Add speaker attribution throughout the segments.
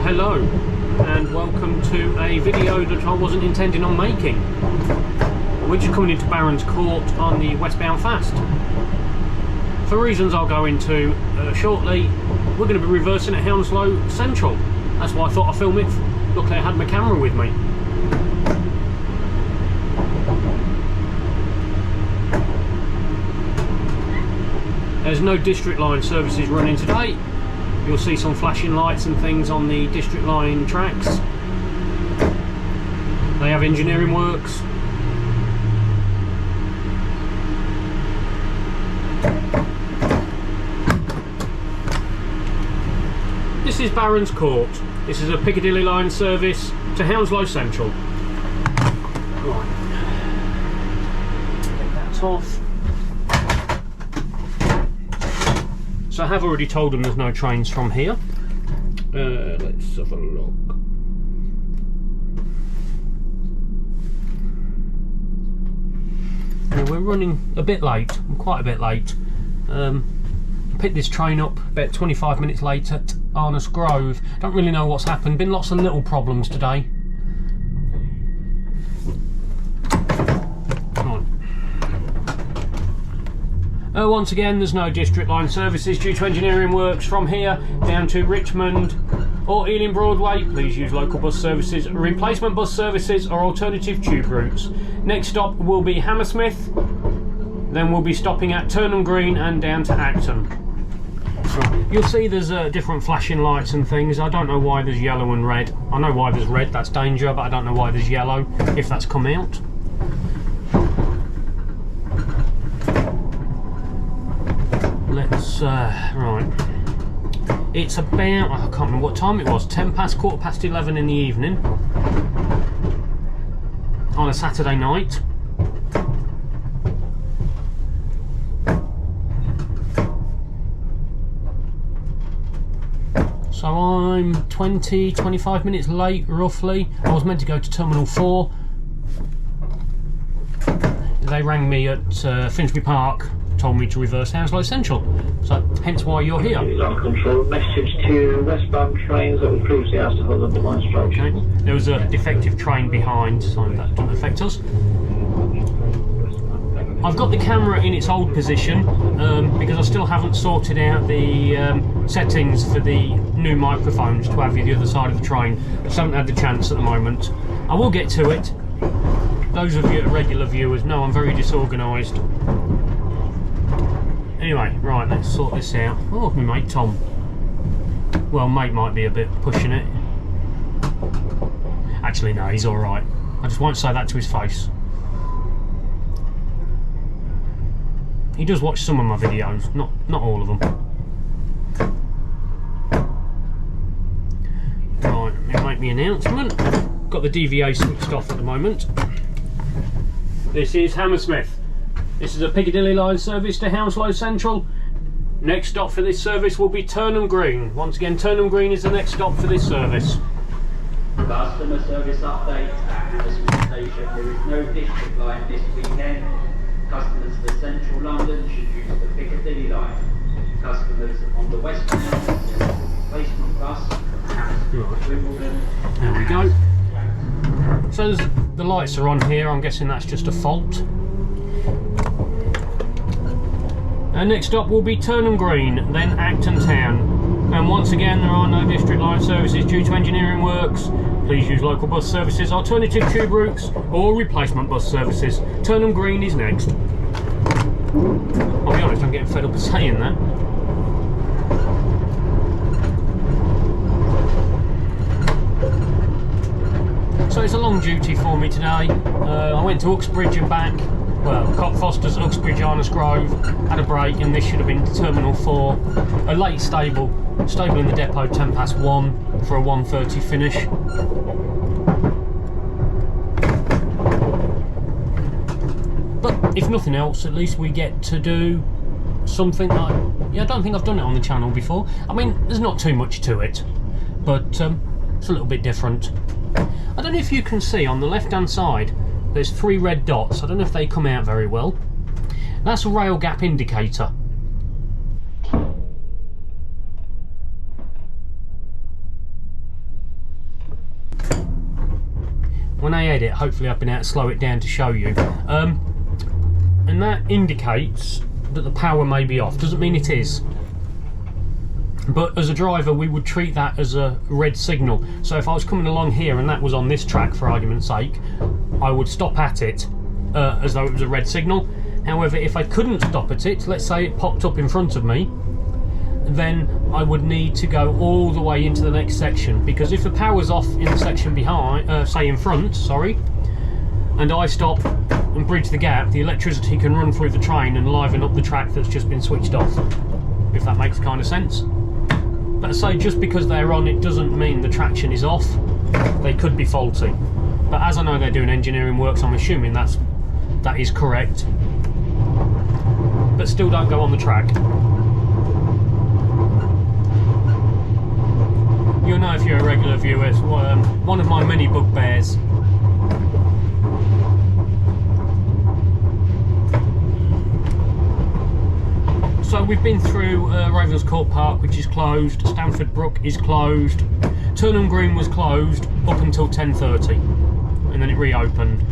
Speaker 1: Hello and welcome to a video that I wasn't intending on making. We're just coming into Barrons Court on the Westbound Fast. For reasons I'll go into shortly, we're going to be reversing at Hounslow Central. That's why I thought I'd film it. Luckily I had my camera with me. There's no district line services running today. You'll see some flashing lights and things on the district line tracks. They have engineering works. This is Barrons Court. This is a Piccadilly line service to Hounslow Central. Right. Get that off. So I have already told them there's no trains from here. Let's have a look. Now we're running a bit late. I'm quite a bit late. I picked this train up about 25 minutes late at Arnos Grove. Don't really know what's happened. Been lots of little problems today. Once again, there's no district line services due to engineering works from here down to Richmond or Ealing Broadway. Please use local bus services, replacement bus services or alternative tube routes. Next stop will be Hammersmith, then we'll be stopping at Turnham Green and down to Acton. Right. You'll see there's different flashing lights and things. I don't know why there's yellow and red. I know why there's red, that's danger, but I don't know why there's yellow, if that's come out. Let's, right, it's about, I can't remember what time it was, 10 past, quarter past 11 in the evening on a Saturday night. So I'm 20-25 minutes late roughly. I was meant to go to Terminal 4. They rang me at Finsbury Park, told me to reverse Hounslow Central, so hence why you're here.
Speaker 2: Control message to westbound trains that were previously asked to hold up the line station.
Speaker 1: Okay. There was a defective train behind, so that doesn't affect us. I've got the camera in its old position because I still haven't sorted out the settings for the new microphones to have you the other side of the train. I just haven't had the chance at the moment. I will get to it. Those of you regular viewers know I'm very disorganised. Anyway, right, let's sort this out. Oh, my mate Tom. Well, mate might be a bit pushing it. Actually, no, he's alright. I just won't say that to his face. He does watch some of my videos, not all of them. Right, let me make the announcement. Got the DVA switched off at the moment. This is Hammersmith. This is a Piccadilly line service to Hounslow Central. Next stop for this service will be Turnham Green. Once again, Turnham Green is the next stop for this service.
Speaker 3: Customer service update at Hammersmith Station. There is no district line this weekend. Customers for Central London should use the Piccadilly line. Customers on the Westbound replacement bus from Wimbledon.
Speaker 1: There we go. So the lights are on here. I'm guessing that's just a fault. And next up will be Turnham Green, then Acton Town. And once again, there are no district line services due to engineering works. Please use local bus services, alternative tube routes, or replacement bus services. Turnham Green is next. I'll be honest, I'm getting fed up of saying that. So it's a long duty for me today. I went to Uxbridge and back. Well, Cockfosters, Uxbridge, Arnos Grove, had a break, and this should have been Terminal 4. A late stable in the depot 10 past 1 for a 1:30 finish. But if nothing else, at least we get to do something that I don't think I've done it on the channel before. I mean, there's not too much to it, but it's a little bit different. I don't know if you can see on the left hand side there's 3 red dots. I don't know if they come out very well. That's a rail gap indicator. when I edit, hopefully I've been able to slow it down to show you. And that indicates that the power may be off. Doesn't mean it is. But as a driver, we would treat that as a red signal. So if I was coming along here and that was on this track, for argument's sake, I would stop at it as though it was a red signal. However, if I couldn't stop at it, let's say it popped up in front of me, then I would need to go all the way into the next section, because if the power's off in the section behind, say in front, sorry, and I stop and bridge the gap, the electricity can run through the train and liven up the track that's just been switched off, if that makes kind of sense. But I say, just because they're on, it doesn't mean the traction is off. They could be faulty. But as I know they're doing engineering works, I'm assuming that is correct. But still don't go on the track. You'll know if you're a regular viewer, it's one of my many bugbears. So we've been through Barrons Court Park, which is closed. Stamford Brook is closed. Turnham Green was closed up until 10:30, and then it reopened.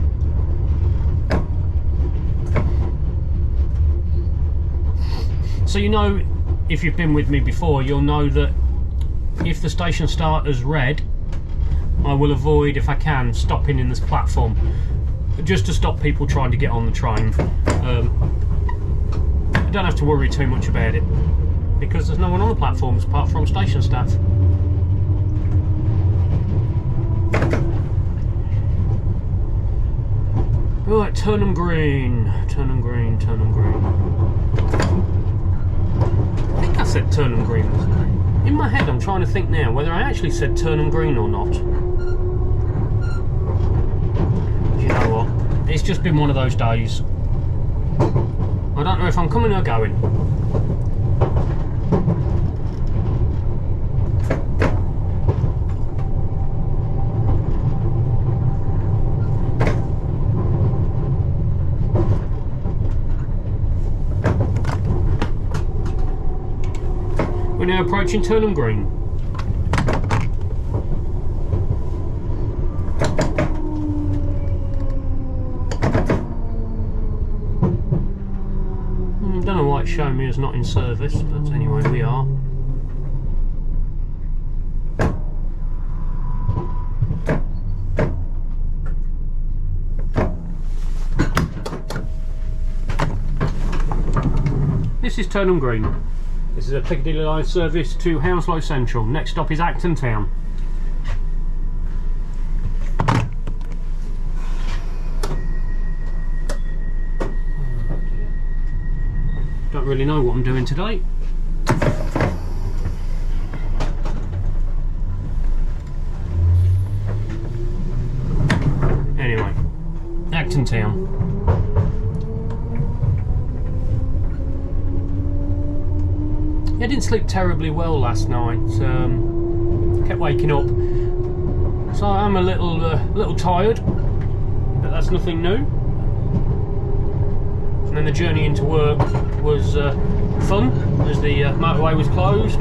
Speaker 1: So you know, if you've been with me before, you'll know that if the station start as red, I will avoid, if I can, stopping in this platform, just to stop people trying to get on the train. You don't have to worry too much about it, because there's no one on the platforms apart from station staff. Right, Turnham Green, Turnham Green, Turnham Green. I think I said Turnham Green. In my head I'm trying to think now whether I actually said Turnham Green or not. You know what? It's just been one of those days. I don't know if I'm coming or going. We're now approaching Turnham Green. Don't know why it's showing me as not in service, but anyway, we are. This is Turnham Green. This is a Piccadilly line service to Hounslow Central. Next stop is Acton Town. Don't really know what I'm doing today. Anyway, Acton Town. I didn't sleep terribly well last night. Kept waking up, so I'm a little tired, but that's nothing new. And then the journey into work was fun, as the motorway was closed.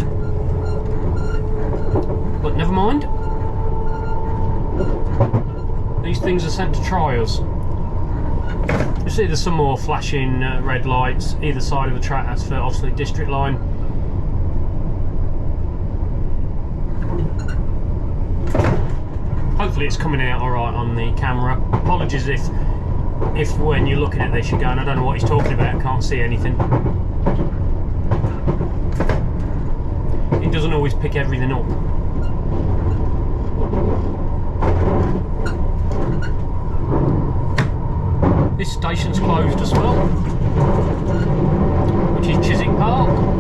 Speaker 1: But never mind. These things are sent to try us. You see there's some more flashing red lights either side of the track. That's for obviously District Line. Hopefully it's coming out alright on the camera. Apologies if when you're looking at this you're going, I don't know what he's talking about, I can't see anything. It doesn't always pick everything up. This station's closed as well, which is Chiswick Park.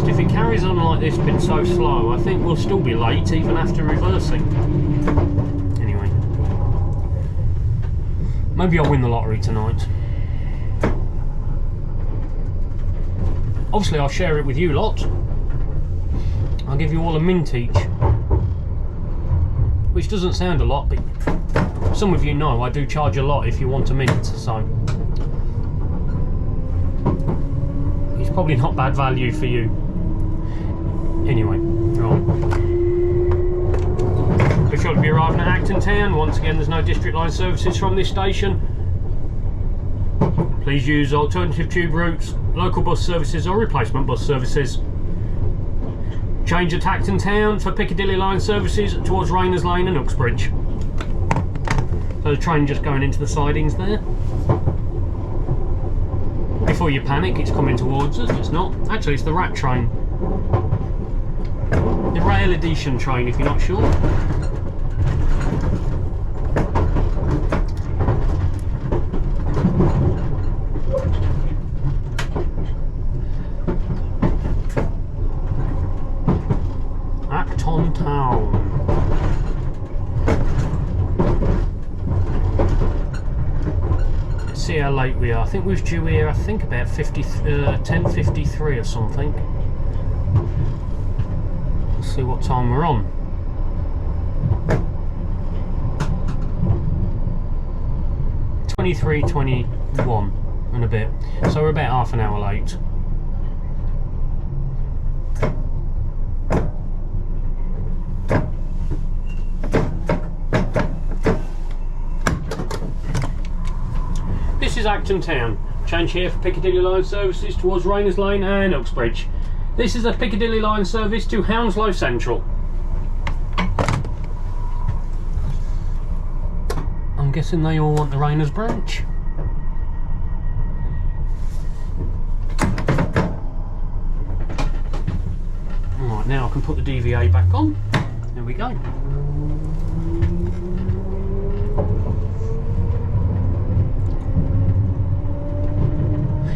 Speaker 1: If it carries on like this, been so slow, I think we'll still be late even after reversing. Anyway, maybe I'll win the lottery tonight. Obviously I'll share it with you lot. I'll give you all a mint each. which doesn't sound a lot, but some of you know I do charge a lot if you want a minute, so it's probably not bad value for you. Anyway, right. We're sure to be arriving at Acton Town. Once again, there's no district line services from this station. Please use alternative tube routes, local bus services or replacement bus services. Change at Acton Town for Piccadilly line services towards Rayners Lane and Uxbridge. So the train just going into the sidings there. Before you panic, it's coming towards us. It's not. Actually, it's the rat train. The rail edition train, if you're not sure. Acton Town. Let's see how late we are. I think we was due here, I think about 10:53 or something. Let's see what time we're on. 23:21 and a bit. So we're about half an hour late. This is Acton Town. Change here for Piccadilly line services towards Rayners Lane and Uxbridge. This is a Piccadilly line service to Hounslow Central. I'm guessing they all want the Rayners branch. Right, now I can put the DVA back on. There we go.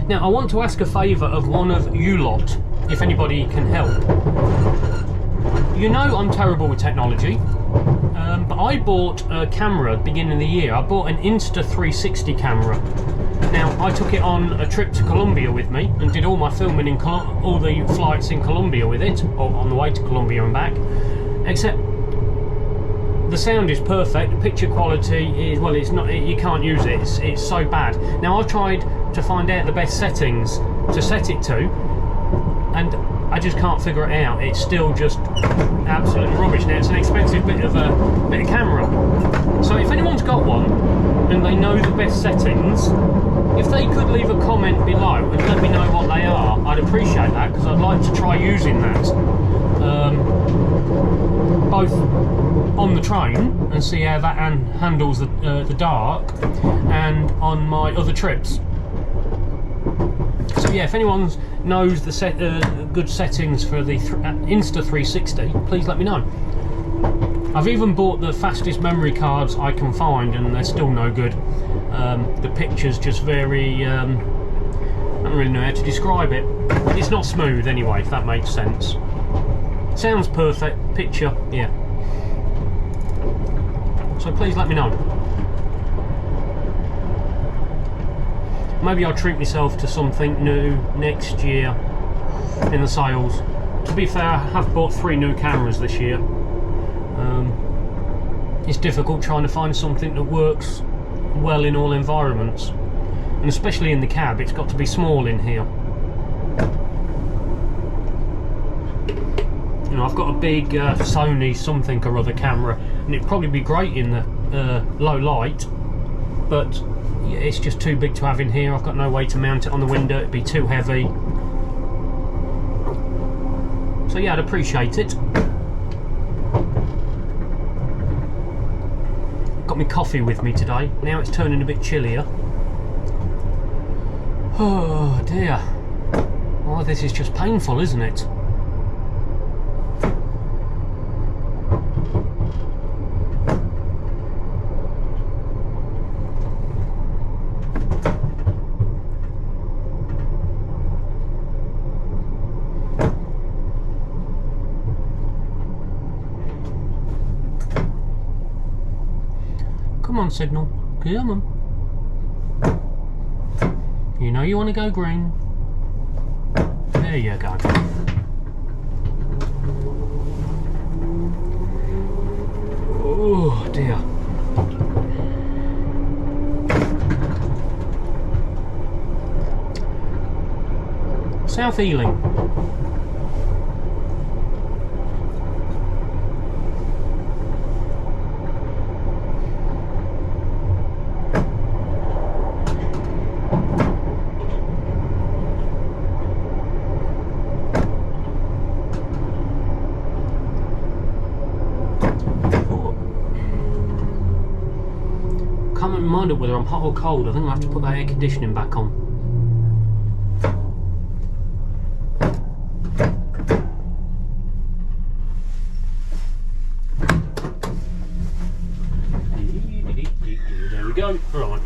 Speaker 1: Now I want to ask a favour of one of you lot, if anybody can help. You know I'm terrible with technology, but I bought a camera at the beginning of the year. I bought an Insta360 camera. Now I took it on a trip to Colombia with me and did all my filming in all the flights in Colombia with it, or on the way to Colombia and back, except the sound is perfect, the picture quality is, well, it's not, you can't use it, it's so bad. Now I've tried to find out the best settings to set it to, and I just can't figure it out. It's still just absolutely rubbish. Now it's an expensive bit of camera, so if anyone's got one and they know the best settings, if they could leave a comment below and let me know what they are, I'd appreciate that, because I'd like to try using that both on the train and see how that handles the dark, and on my other trips. So yeah, if anyone knows the good settings for the Insta360, please let me know. I've even bought the fastest memory cards I can find, and they're still no good. The picture's just very, I don't really know how to describe it. It's not smooth anyway, if that makes sense. Sounds perfect, picture, yeah. So please let me know. Maybe I'll treat myself to something new next year in the sales. To be fair, I have bought 3 new cameras this year. It's difficult trying to find something that works well in all environments, and especially in the cab. It's got to be small in here. You know, I've got a big Sony something or other camera, and it'd probably be great in the low light, but it's just too big to have in here. I've got no way to mount it on the window, it'd be too heavy. So yeah, I'd appreciate it. Got my coffee with me today. Now it's turning a bit chillier. Oh dear. Oh, this is just painful, isn't it? Come on, signal. Come on. You know you want to go green. There you go. Oh. dear. South Ealing. Can't remind it whether I'm hot or cold. I think I'll have to put that air conditioning back on. There we go. Right.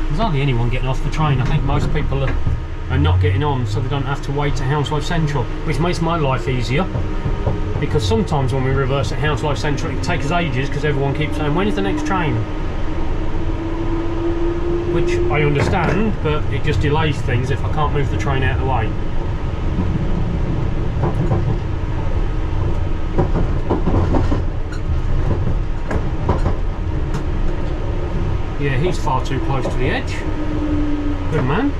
Speaker 1: There's hardly anyone getting off the train. I think most people are not getting on, so they don't have to wait at Hounslow Central, which makes my life easier. Because sometimes when we reverse at Hounslow Central, it takes us ages because everyone keeps saying, when is the next train? Which I understand, but it just delays things if I can't move the train out of the way. Yeah, he's far too close to the edge. Good man.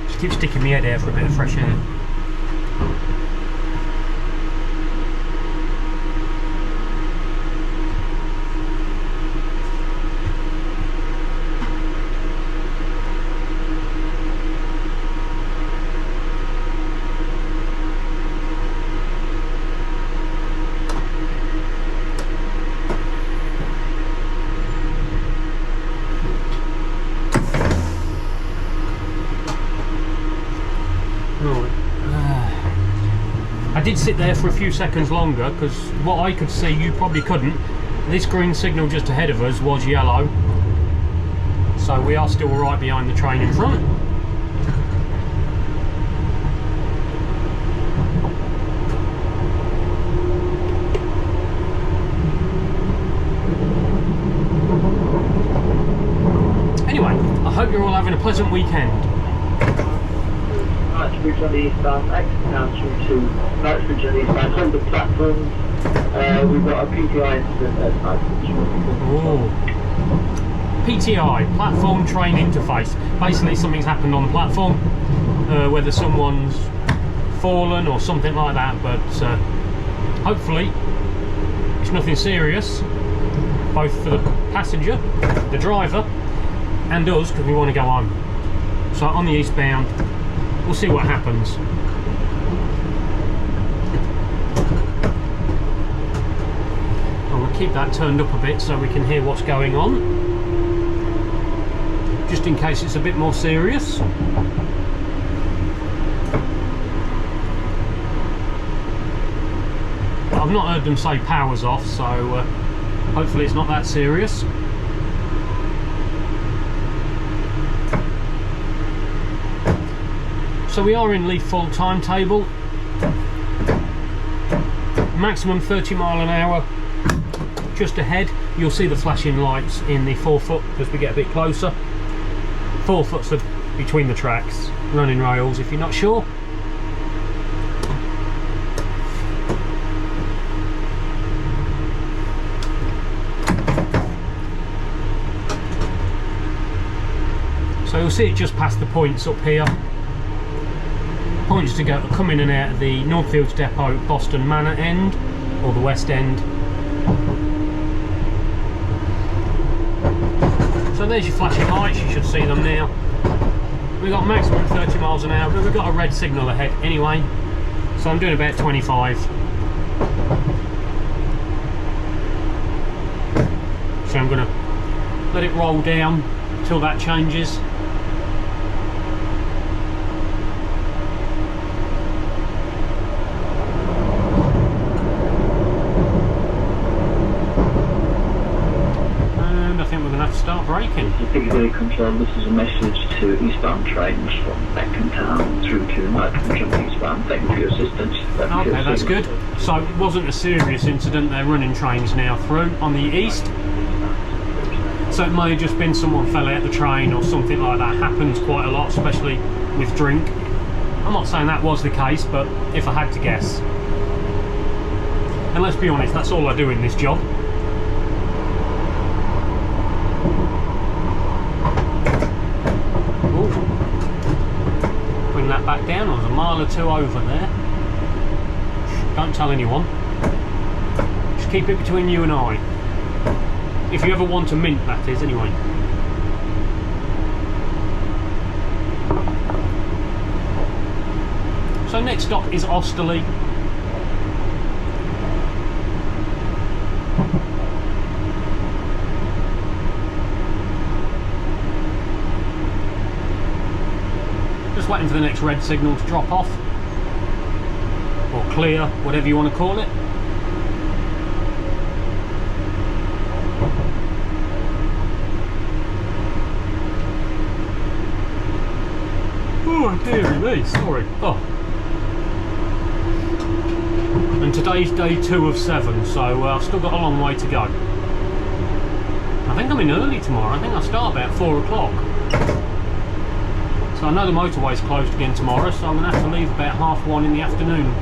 Speaker 1: Just keep sticking my head out for a bit of fresh air. I did sit there for a few seconds longer because what I could see you probably couldn't. This green signal just ahead of us was yellow, so we are still right behind the train in front. Anyway, I hope you're all having a pleasant weekend.
Speaker 2: Bridge on the eastbound, Acton Town through to Bridge on the eastbound, hold the platforms. We've got a PTI incident at Knightsbridge.
Speaker 1: PTI, platform train interface. Basically something's happened on the platform, whether someone's fallen or something like that, but hopefully it's nothing serious, both for the passenger, the driver and us, because we want to go home. So on the eastbound, we'll see what happens. I'm going to keep that turned up a bit so we can hear what's going on, just in case it's a bit more serious. I've not heard them say power's off, so hopefully it's not that serious. So we are in Leaf full timetable, maximum 30 mile an hour. Just ahead you'll see the flashing lights in the forefoot as we get a bit closer. Forefoot's between the tracks, running rails if you're not sure. So you'll see it just past the points up here. Points to go come in and out of the Northfields depot, Boston Manor end, or the West End. So there's your flashing lights, you should see them now. We've got maximum 30 miles an hour, but we've got a red signal ahead anyway, so I'm doing about 25. So I'm going to let it roll down till that changes. to start braking.
Speaker 2: This is Piccadilly Control. This is a message to eastbound trains from Acton Town through to Nightingale Eastbound. Thank you for your assistance.
Speaker 1: Okay, that's good. So it wasn't a serious incident. They're running trains now through on the east. So it may have just been someone fell out the train or something like that. Happens quite a lot, especially with drink. I'm not saying that was the case, but if I had to guess. And let's be honest, that's all I do in this job. Ooh. Bring that back down. I was a mile or two over there. Don't tell anyone. Just keep it between you and I. If you ever want a mint, that is, anyway. So next stop is Osterley. Just waiting for the next red signal to drop off. Or clear, whatever you want to call it. Oh dearie me, sorry. Oh. And today's day 2 of 7, so I've still got a long way to go. I think I'm in early tomorrow. I think I start about 4 o'clock. So I know the motorway's closed again tomorrow, so I'm going to have to leave about 1:30 in the afternoon.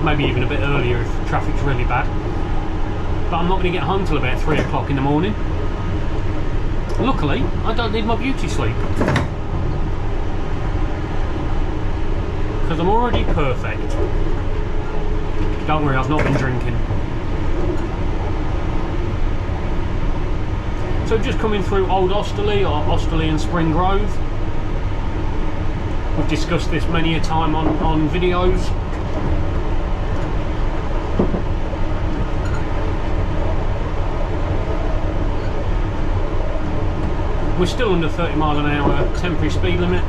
Speaker 1: Maybe even a bit earlier if traffic's really bad. But I'm not going to get home till about 3 o'clock in the morning. Luckily, I don't need my beauty sleep. Because I'm already perfect. Don't worry, I've not been drinking. So just coming through Old Osterley, or Osterley and Spring Grove. We've discussed this many a time on videos. We're still under 30 mile an hour temporary speed limit.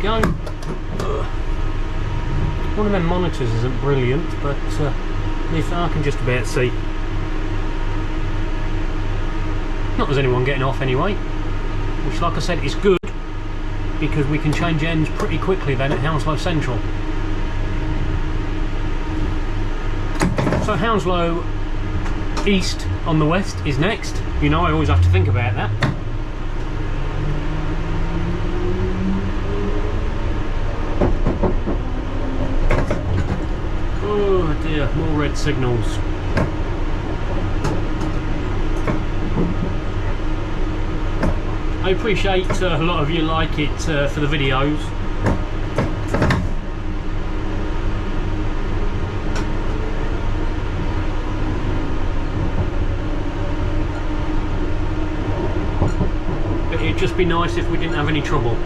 Speaker 1: Go. One of them monitors isn't brilliant, but at least I can just about see. Not as anyone getting off anyway, which, like I said, is good because we can change ends pretty quickly then at Hounslow Central. So Hounslow East on the west is next. You know, I always have to think about that. Oh dear, more red signals. I appreciate a lot of you like it for the videos. But it'd just be nice if we didn't have any trouble.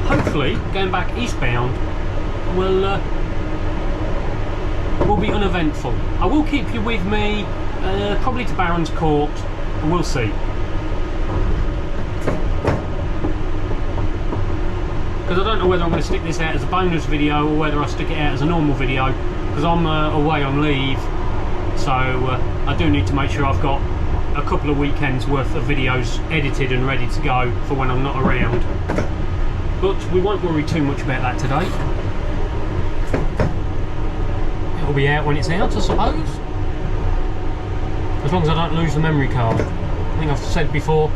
Speaker 1: Hopefully, going back eastbound will be uneventful. I will keep you with me, probably to Barrons Court, and we'll see. Because I don't know whether I'm going to stick this out as a bonus video or whether I stick it out as a normal video, because I'm away on leave, so I do need to make sure I've got a couple of weekends worth of videos edited and ready to go for when I'm not around. But we won't worry too much about that today. It'll be out when it's out, I suppose. As long as I don't lose the memory card. I think I've said before,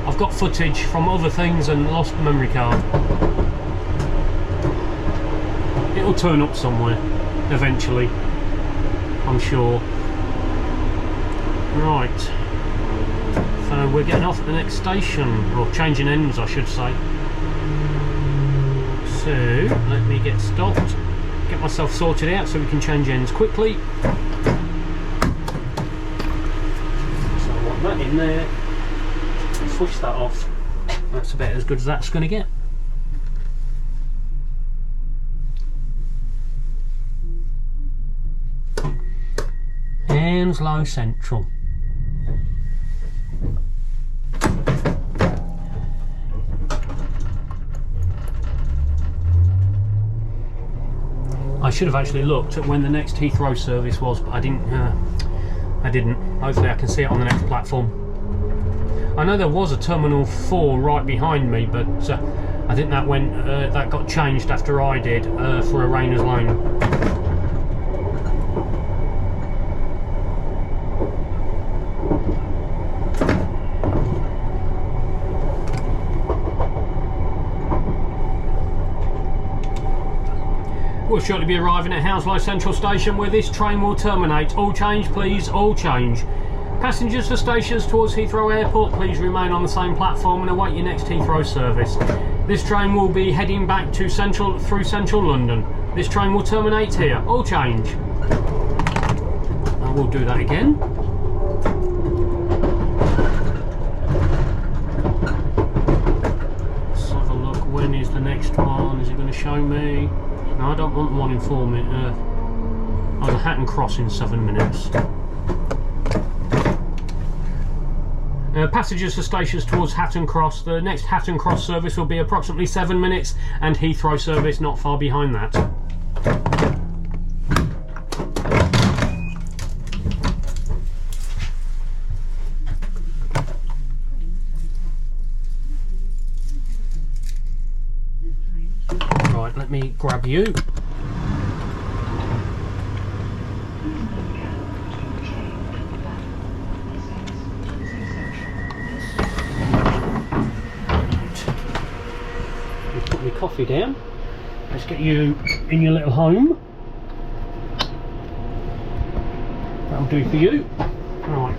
Speaker 1: I've got footage from other things and lost the memory card. It'll turn up somewhere, eventually, I'm sure. Right. So we're getting off at the next station, or changing ends I should say. So, let me get stopped. Get myself sorted out so we can change ends quickly. in there, switch that off. That's about as good as that's going to get. Hounslow Central. I should have actually looked at when the next Heathrow service was, but I didn't. Hopefully I can see it on the next platform. I know there was a Terminal 4 right behind me, but I think that that got changed after I did for a Rainer's Lane. We'll shortly be arriving at Hounslow Central Station, where this train will terminate. All change, please, all change. Passengers for stations towards Heathrow Airport, please remain on the same platform and await your next Heathrow service. This train will be heading back to through Central London. This train will terminate here. All change. I will do that again. Let's have a look. When is the next one? Is it going to show me? No, I don't want one in 4 minutes. Oh, the Hatton Cross in 7 minutes. Passengers for stations towards Hatton Cross. The next Hatton Cross service will be approximately 7 minutes, and Heathrow service not far behind that. Right, let me grab you. Put my coffee down. Let's get you in your little home. That'll do for you. Right.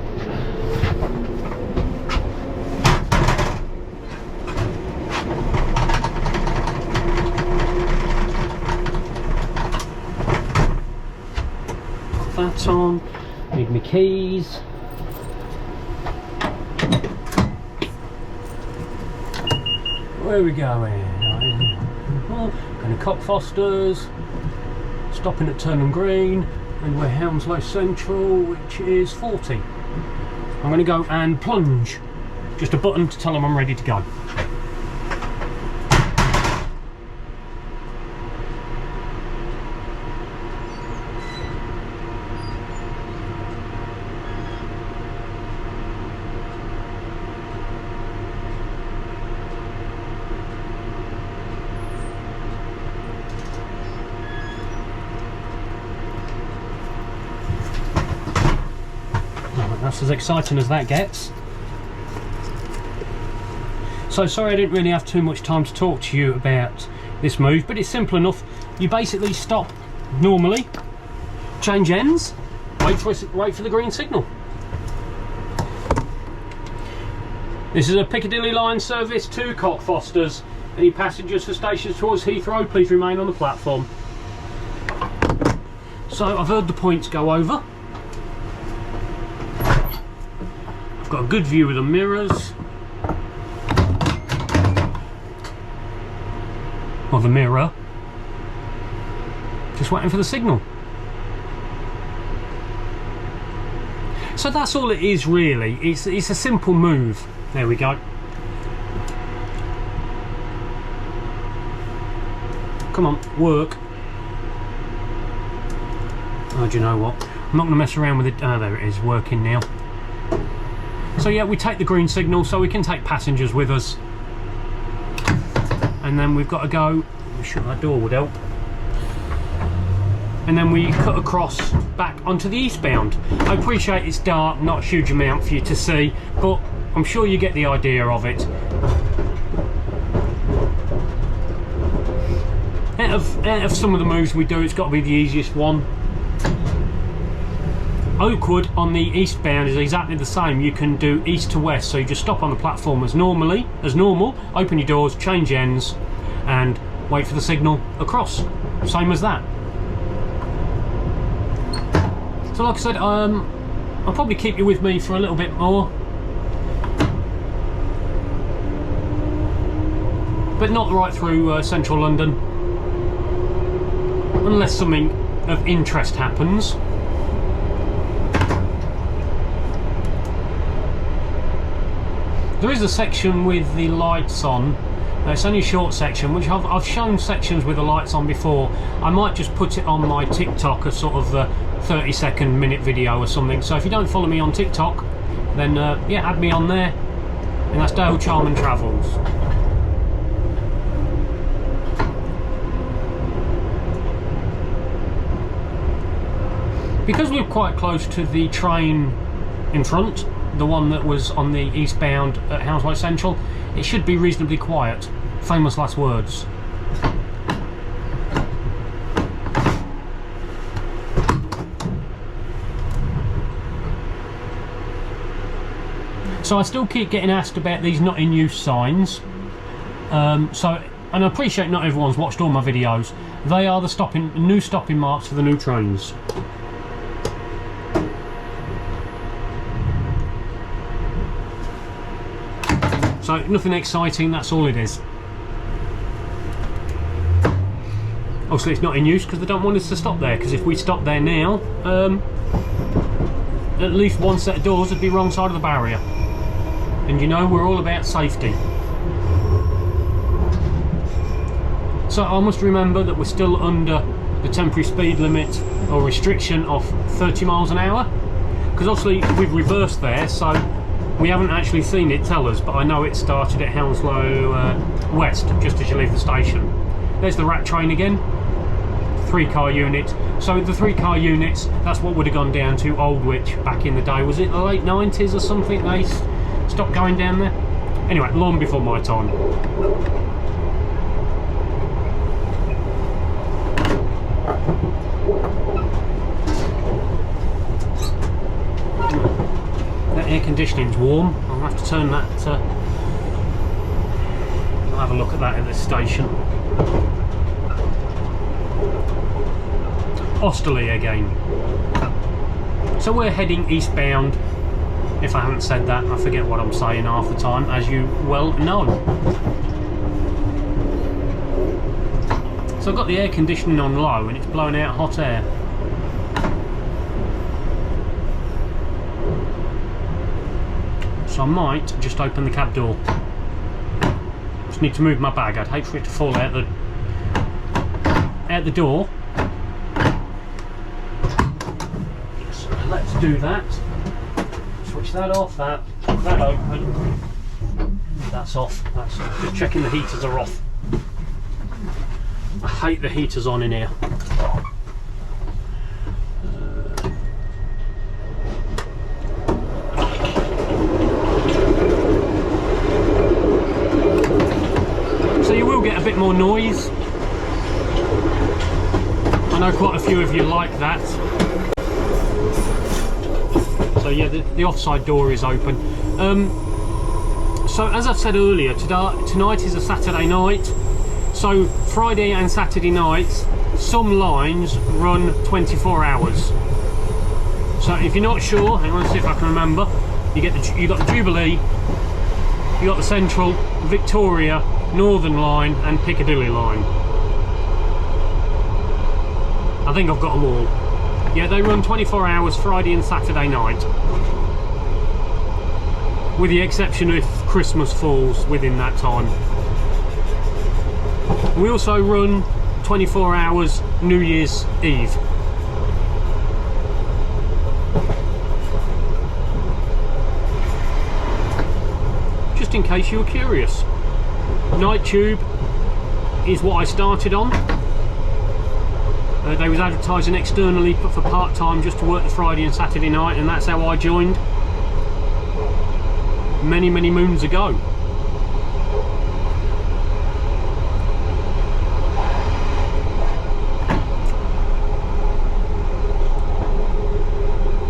Speaker 1: Put that on. Need my keys. Where are we going? Going to Cockfosters, stopping at Turnham Green, and we're Hounslow Central, which is 40. I'm going to go and plunge. Just a button to tell them I'm ready to go. That's as exciting as that gets. So sorry I didn't really have too much time to talk to you about this move, but it's simple enough. You basically stop normally, change ends, wait for the green signal. This is a Piccadilly line service to Cockfosters. Any passengers for stations towards Heathrow, please remain on the platform. So I've heard the points go over. Got a good view of the mirrors. Or the mirror. Just waiting for the signal. So that's all it is really. It's a simple move. There we go. Come on, work. Oh, do you know what? I'm not going to mess around with it. Oh, there it is, working now. So yeah, we take the green signal so we can take passengers with us. And then we've got to go, shut that door would help. And then we cut across back onto the Eastbound. I appreciate it's dark, not a huge amount for you to see, but I'm sure you get the idea of it. Out of some of the moves we do, it's got to be the easiest one. Oakwood on the Eastbound is exactly the same. You can do east to west, so you just stop on the platform as normal, open your doors, change ends, and wait for the signal across. Same as that. So like I said, I'll probably keep you with me for a little bit more. but not right through central London, unless something of interest happens. There is a section with the lights on. It's only a short section, which I've shown sections with the lights on before. I might just put it on my TikTok as sort of a 30-second minute video or something. So if you don't follow me on TikTok, then yeah, add me on there. And that's Dale Charman Travels. Because we're quite close to the train in front, the one that was on the eastbound at Hounslow Central, it should be reasonably quiet. Famous last words. So I still keep getting asked about these not in use signs. And I appreciate not everyone's watched all my videos. They are the new stopping marks for the new trains. So nothing exciting, that's all it is. Obviously it's not in use because they don't want us to stop there, because if we stop there now, at least one set of doors would be wrong side of the barrier. And you know, we're all about safety. So I must remember that we're still under the temporary speed limit or restriction of 30 miles an hour. Because obviously we've reversed there, so we haven't actually seen it tell us, but I know it started at Hounslow West, just as you leave the station. There's the rat train again, 3-car unit. So the 3-car units, that's what would have gone down to Aldwych back in the day. Was it the late 90s or something they stopped going down there? Anyway, long before my time. Air conditioning's warm. I'll have to turn that. I'll have a look at that at this station. Osterley again. So we're heading eastbound. If I haven't said that, I forget what I'm saying half the time, as you well know. So I've got the air conditioning on low and it's blowing out hot air. So I might just open the cab door. Just need to move my bag. I'd hate for it to fall out the door. So let's do that. Switch that off. That open. That's off. That's just checking the heaters are off. I hate the heaters on in here. Get a bit more noise. I know quite a few of you like that. So yeah, the offside door is open. So as I've said earlier, tonight is a Saturday night. So Friday and Saturday nights, some lines run 24 hours. So if you're not sure, hang on, see if I can remember. You got the Jubilee, you got the Central, Victoria, Northern Line and Piccadilly Line. I think I've got them all. Yeah, they run 24 hours Friday and Saturday night. With the exception if Christmas falls within that time. We also run 24 hours New Year's Eve. Just in case you were curious. Night Tube is what I started on. They was advertising externally for part-time just to work the Friday and Saturday night, and that's how I joined many moons ago.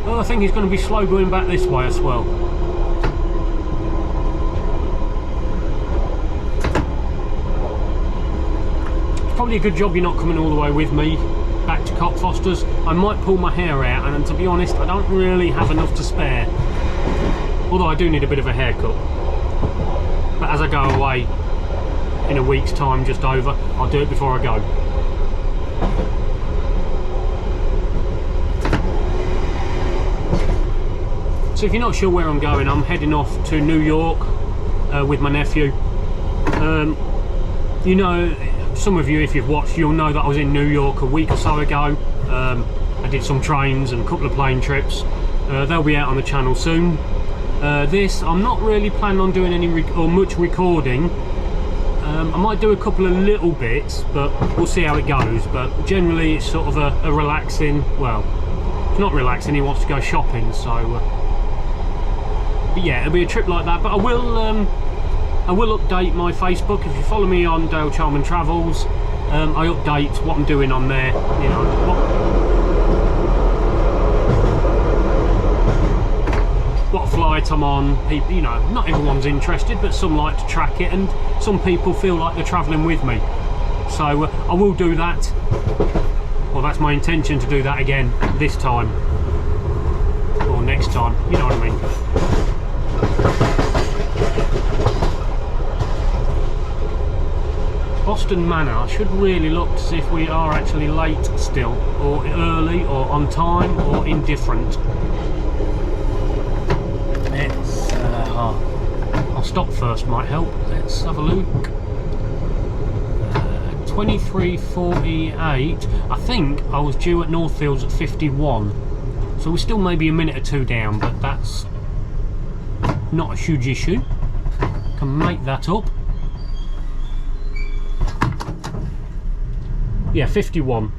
Speaker 1: Oh, I think it's going to be slow going back this way as well. Probably a good job you're not coming all the way with me back to Cockfosters. I might pull my hair out, and to be honest, I don't really have enough to spare. Although I do need a bit of a haircut. But as I go away, in a week's time, just over. I'll do it before I go. So if you're not sure where I'm going, I'm heading off to New York with my nephew. You know, some of you, if you've watched, you'll know that I was in New York a week or so ago. I did some trains and a couple of plane trips. They'll be out on the channel soon. This, I'm not really planning on doing any much recording. I might do a couple of little bits, but we'll see how it goes. But generally it's sort of a relaxing, well, it's not relaxing, he wants to go shopping, so but yeah, it'll be a trip like that. But I will update my Facebook. If you follow me on Dale Charman Travels, I update what I'm doing on there, you know, what flight I'm on. People, you know, not everyone's interested, but some like to track it, and some people feel like they're travelling with me. So I will do that. Well, that's my intention, to do that again this time or next time. You know what I mean. Boston Manor. I should really look to see if we are actually late still, or early, or on time, or indifferent. Let's I'll stop first, might help. Let's have a look. 23:48. I think I was due at Northfields at 51, so we're still maybe a minute or two down, but that's not a huge issue. Can make that up. Yeah, 51.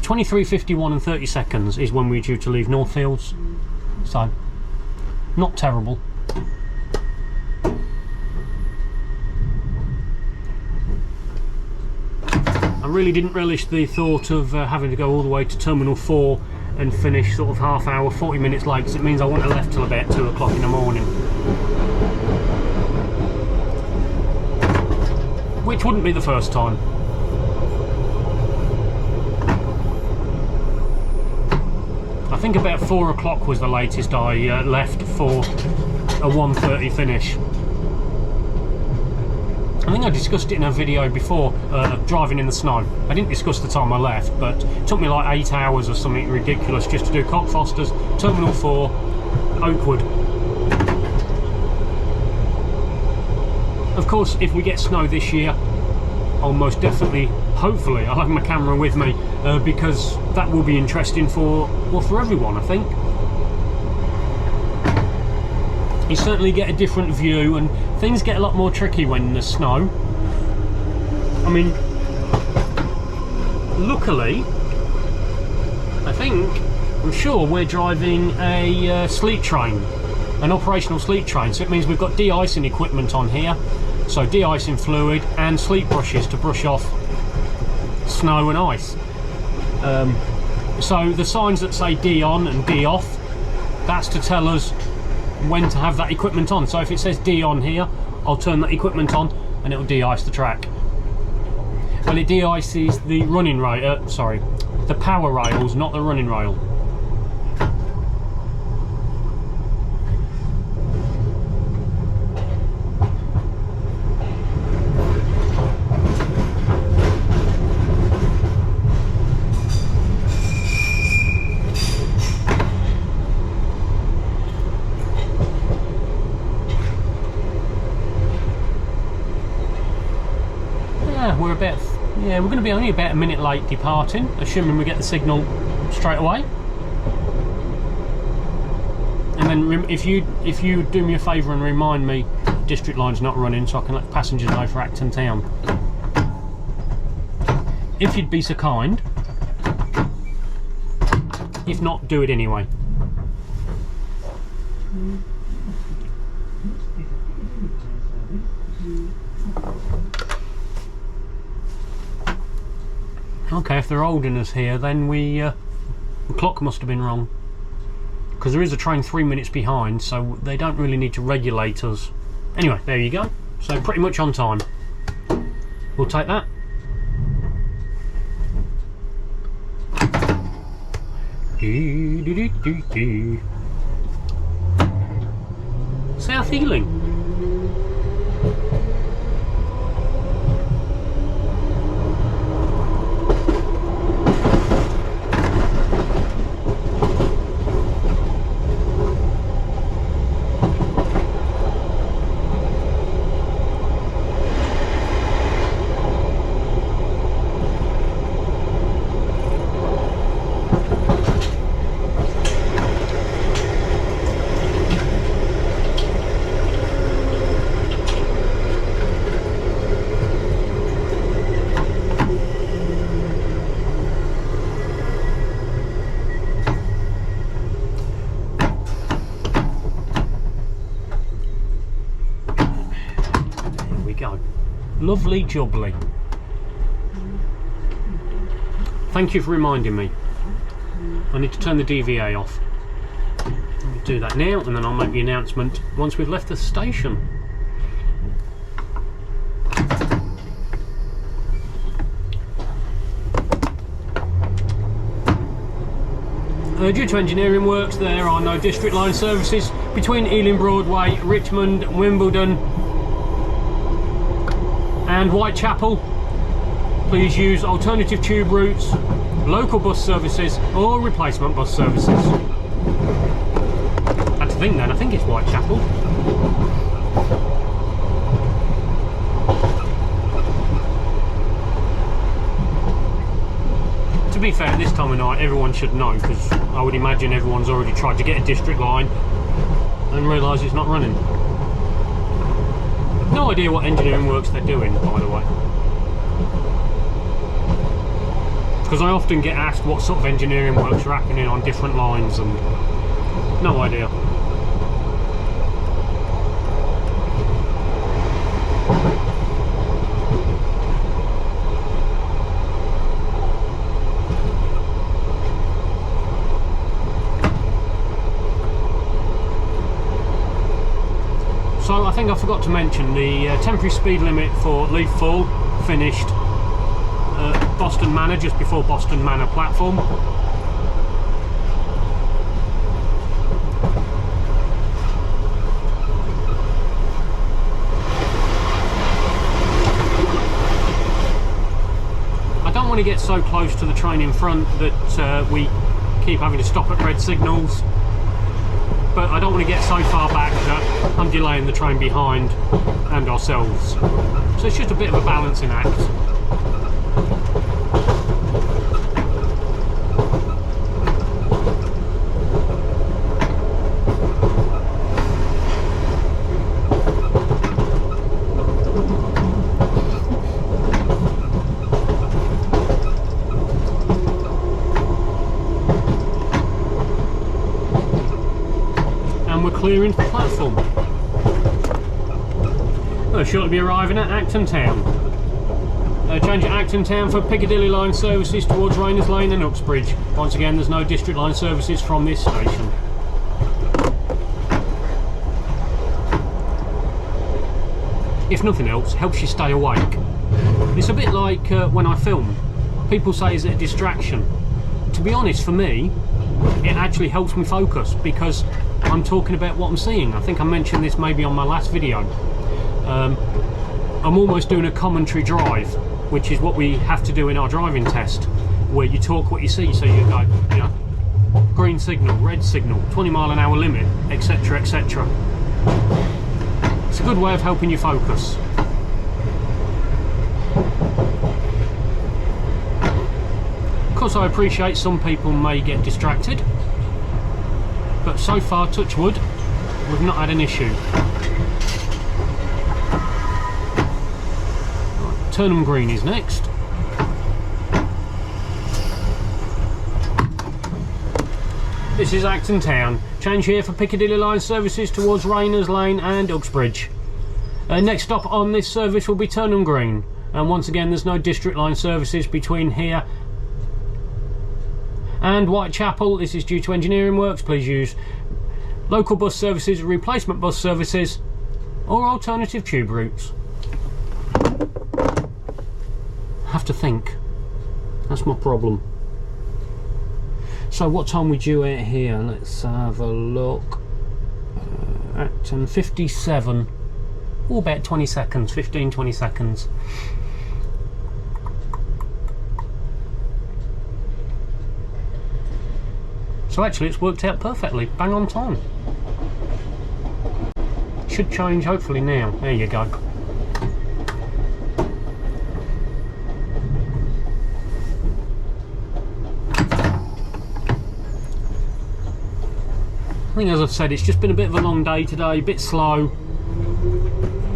Speaker 1: 23:51 and 30 seconds is when we're due to leave Northfields. So, not terrible. I really didn't relish the thought of having to go all the way to Terminal 4 and finish sort of half hour, 40 minutes late, because it means I wouldn't have left till about 2 o'clock in the morning. Which wouldn't be the first time. I think about 4 o'clock was the latest I left for a 1:30 finish. I think I discussed it in a video before, driving in the snow. I didn't discuss the time I left, but it took me like 8 hours or something ridiculous just to do Cockfosters, Terminal 4, Oakwood. Of course, if we get snow this year, I'll most definitely, hopefully, I'll have my camera with me, because that will be interesting for everyone, I think. You certainly get a different view, and things get a lot more tricky when there's snow. I mean, luckily, I'm sure we're driving a sleet train, an operational sleet train, so it means we've got de-icing equipment on here, so de-icing fluid and sleet brushes to brush off snow and ice. So the signs that say D on and D off, that's to tell us when to have that equipment on. So if it says D on here, I'll turn that equipment on and it'll de-ice the track. Well, it de-ices the running rail, the power rails, not the running rail. We're going to be only about a minute late departing, assuming we get the signal straight away. And then if you do me a favour and remind me District Line's not running, so I can let passengers know for Acton Town. If you'd be so kind. If not, do it anyway. Okay, if they're holding us here, then the clock must have been wrong. Because there is a train 3 minutes behind, so they don't really need to regulate us. Anyway, there you go. So pretty much on time. We'll take that. South Ealing. Lovely jubbly. Thank you for reminding me. I need to turn the DVA off. I'll do that now, and then I'll make the announcement once we've left the station. Due to engineering works, there are no district line services between Ealing Broadway, Richmond, Wimbledon and Whitechapel. Please use alternative tube routes, local bus services or replacement bus services. I had to think then, I think it's Whitechapel. To be fair, this time of night everyone should know, because I would imagine everyone's already tried to get a district line and realise it's not running. No idea what engineering works they're doing, by the way. Because I often get asked what sort of engineering works are happening on different lines, and no idea. So I think I forgot to mention the temporary speed limit for Leaf Fall finished at Boston Manor, just before Boston Manor platform. I don't want to get so close to the train in front that we keep having to stop at red signals, but I don't want to get so far back that I'm delaying the train behind and ourselves. So it's just a bit of a balancing act. Clearing the platform. We'll shortly be arriving at Acton Town. Change at Acton Town for Piccadilly line services towards Rayners Lane and Uxbridge. Once again, there's no district line services from this station. If nothing else, helps you stay awake. It's a bit like when I film. People say, is it a distraction? To be honest, for me, it actually helps me focus, because I'm talking about what I'm seeing. I think I mentioned this maybe on my last video. I'm almost doing a commentary drive, which is what we have to do in our driving test, where you talk what you see. So you go, you know, green signal, red signal, 20-mile-an-hour limit, etc., etc. It's a good way of helping you focus. Of course, I appreciate some people may get distracted, but so far, touch wood, we've not had an issue. Right, Turnham Green is next. This is Acton Town. Change here for Piccadilly line services towards Rayners Lane and Uxbridge. Next stop on this service will be Turnham Green. And once again, there's no district line services between here and Whitechapel. This is due to engineering works. Please use local bus services, replacement bus services or alternative tube routes. Have to think. That's my problem. So what time we due out here? Let's have a look. Acton 57. Oh, about 20 seconds, 15-20 seconds. So actually it's worked out perfectly, bang on time. Should change hopefully now. There you go. I think, as I've said, it's just been a bit of a long day today, a bit slow,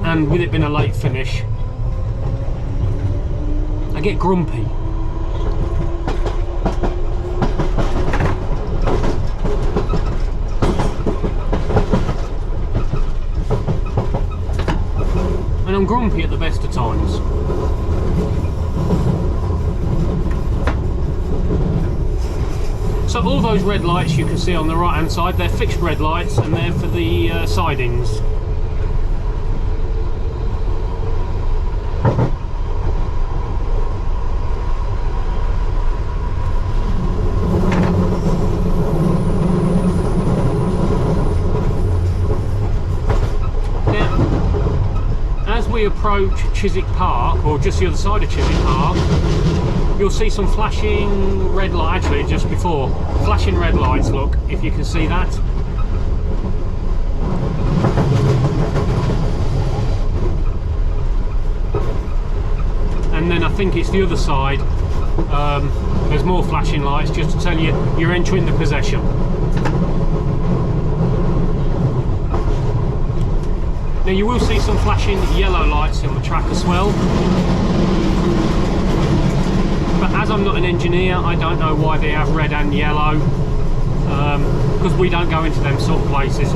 Speaker 1: and with it being a late finish, I get grumpy. And I'm grumpy at the best of times. So all those red lights you can see on the right hand side, they're fixed red lights and they're for the sidings. We approach Chiswick Park, or just the other side of Chiswick Park, you'll see some flashing red lights, actually just before, flashing red lights, look, if you can see that. And then I think it's the other side, there's more flashing lights just to tell you you're entering the possession. Now you will see some flashing yellow lights on the track as well, but as I'm not an engineer I don't know why they have red and yellow, because we don't go into them sort of places.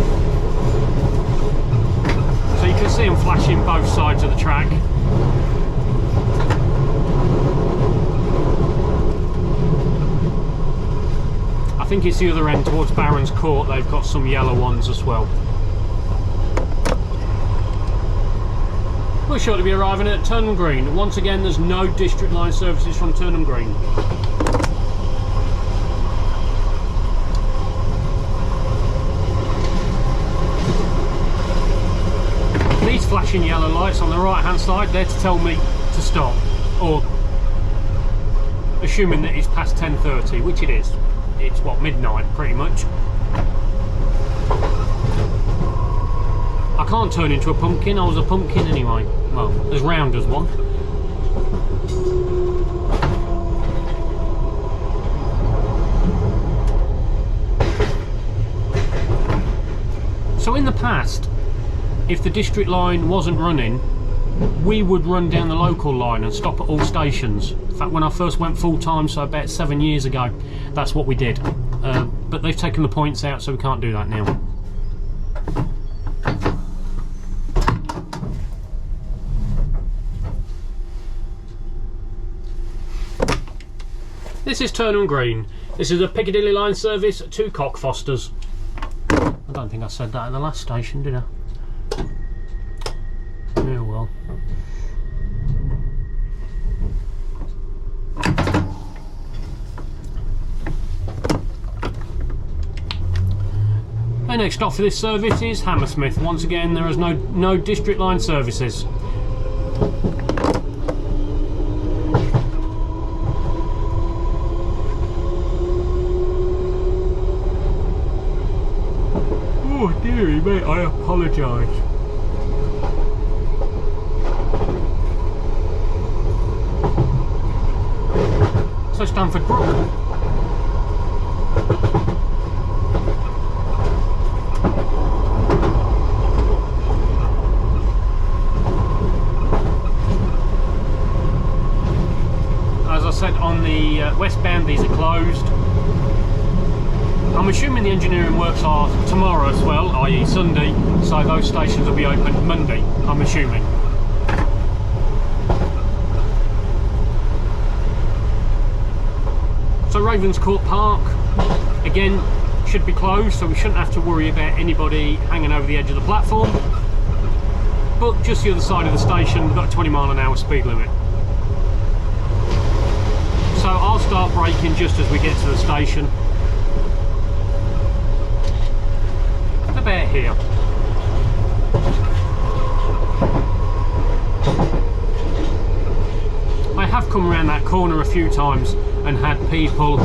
Speaker 1: So you can see them flashing both sides of the track. I think it's the other end towards Barrons Court, they've got some yellow ones as well. We're sure to be arriving at Turnham Green. Once again, there's no district line services from Turnham Green. These flashing yellow lights on the right hand side, they're to tell me to stop, or assuming that it's past 10:30, which it is. It's what, midnight pretty much. I can't turn into a pumpkin, I was a pumpkin anyway. Well, as round as one. So in the past, if the district line wasn't running, we would run down the local line and stop at all stations. In fact, when I first went full time, so about 7 years ago, that's what we did. But they've taken the points out, so we can't do that now. This is Turnham Green. This is a Piccadilly line service to Cockfosters. I don't think I said that at the last station, did I? Oh well. The next stop for this service is Hammersmith. Once again, there is no district line services. Oh dearie mate, I apologise. So Stamford Brook. As I said, on the westbound, these are closed. I'm assuming the engineering works are tomorrow as well, i.e. Sunday, so those stations will be open Monday, I'm assuming. So Barrons Court Park, again, should be closed, so we shouldn't have to worry about anybody hanging over the edge of the platform. But just the other side of the station, we've got a 20-mile-an-hour speed limit. So I'll start braking just as we get to the station. About here. I have come around that corner a few times and had people,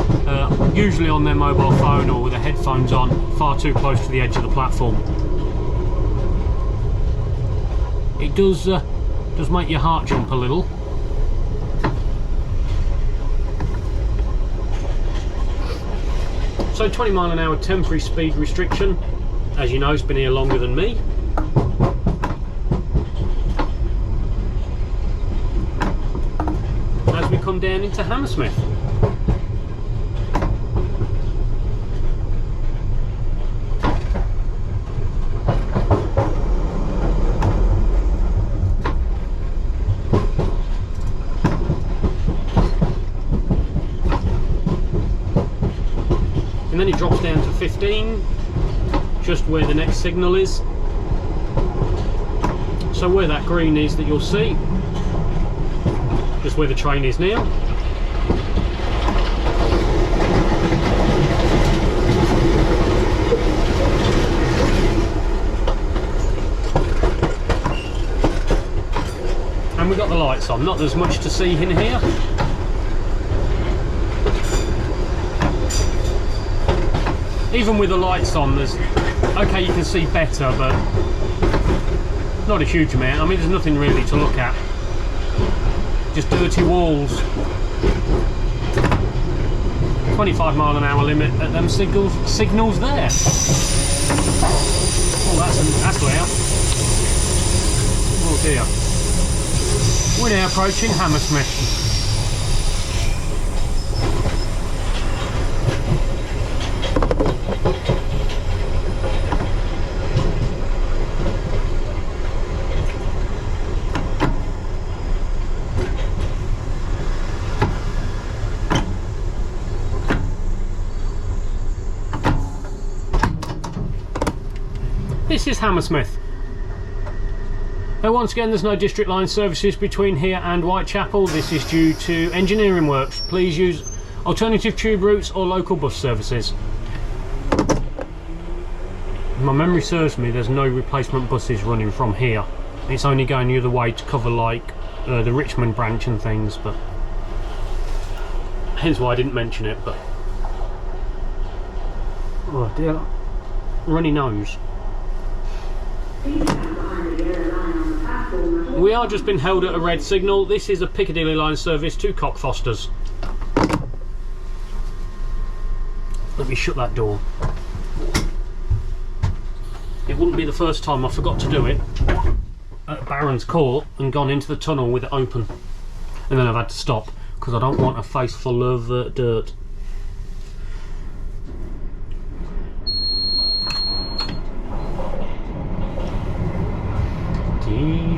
Speaker 1: usually on their mobile phone or with their headphones on, far too close to the edge of the platform. It does make your heart jump a little. So 20-mile-an-hour temporary speed restriction. As you know, it's been here longer than me. As we come down into Hammersmith. drops down to 15, just where the next signal is. So where that green is that you'll see, just where the train is now. And we've got the lights on, not as much to see in here. Even with the lights on, there's, okay, you can see better, but not a huge amount. I mean, there's nothing really to look at. Just dirty walls. 25-mile-an-hour limit at them signals there. Oh, that's loud. Oh dear. We're now approaching Hammersmith. This is Hammersmith. Once again, there's no district line services between here and Whitechapel. This is due to engineering works. Please use alternative tube routes or local bus services. If my memory serves me, there's no replacement buses running from here. It's only going the other way to cover like the Richmond branch and things, but hence why I didn't mention it. But oh dear, runny nose. We are just been held at a red signal. This is a Piccadilly line service to Cockfosters. Let me shut that door. It wouldn't be the first time I forgot to do it at Barrons Court and gone into the tunnel with it open, and then I've had to stop because I don't want a face full of dirt.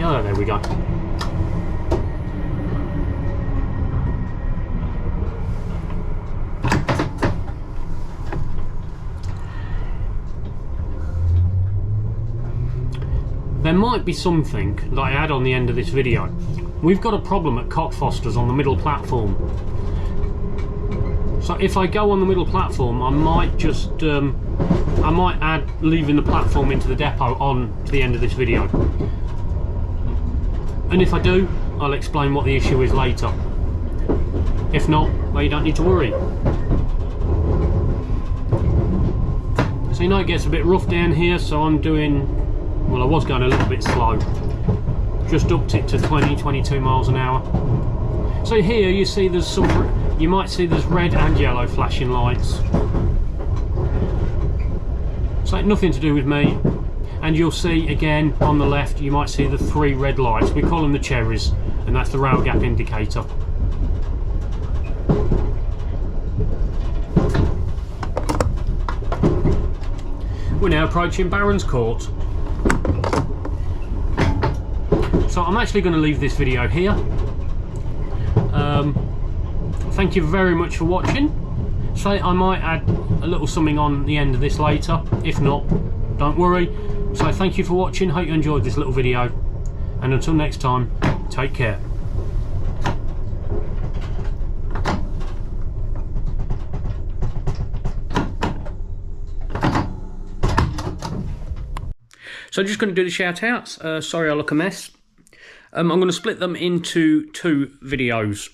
Speaker 1: Oh, there we go. There might be something that I add on the end of this video. We've got a problem at Cockfosters on the middle platform. So if I go on the middle platform, I might just I might add leaving the platform into the depot on to the end of this video. And if I do, I'll explain what the issue is later. If not, well, you don't need to worry. So you know it gets a bit rough down here, so I'm doing, well, I was going a little bit slow. Just upped it to 22 miles an hour. So here you see there's some, you might see there's red and yellow flashing lights. So nothing to do with me. And you'll see again on the left, you might see the 3 red lights. We call them the cherries, and that's the rail gap indicator. We're now approaching Barrons Court. So I'm actually going to leave this video here. Thank you very much for watching. So I might add a little something on the end of this later. If not, don't worry. So thank you for watching, hope you enjoyed this little video, and until next time, take care. So I'm just going to do the shout outs. Sorry I look a mess. I'm going to split them into 2 videos.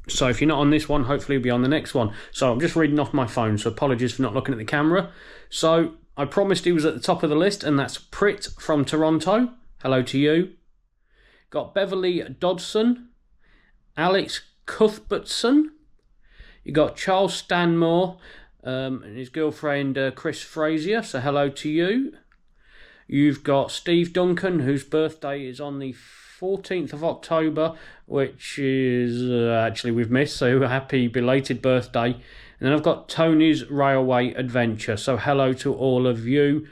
Speaker 1: So if you're not on this one, hopefully you'll be on the next one. So I'm just reading off my phone, so apologies for not looking at the camera. So I promised he was at the top of the list, and that's Prit from Toronto. Hello to you. Got Beverly Dodson, Alex Cuthbertson. You got Charles Stanmore and his girlfriend Chris Frazier. So hello to you. You've got Steve Duncan, whose birthday is on the 14th of October, which is actually we've missed, so happy belated birthday. And then I've got Tony's Railway Adventure, so hello to all of you.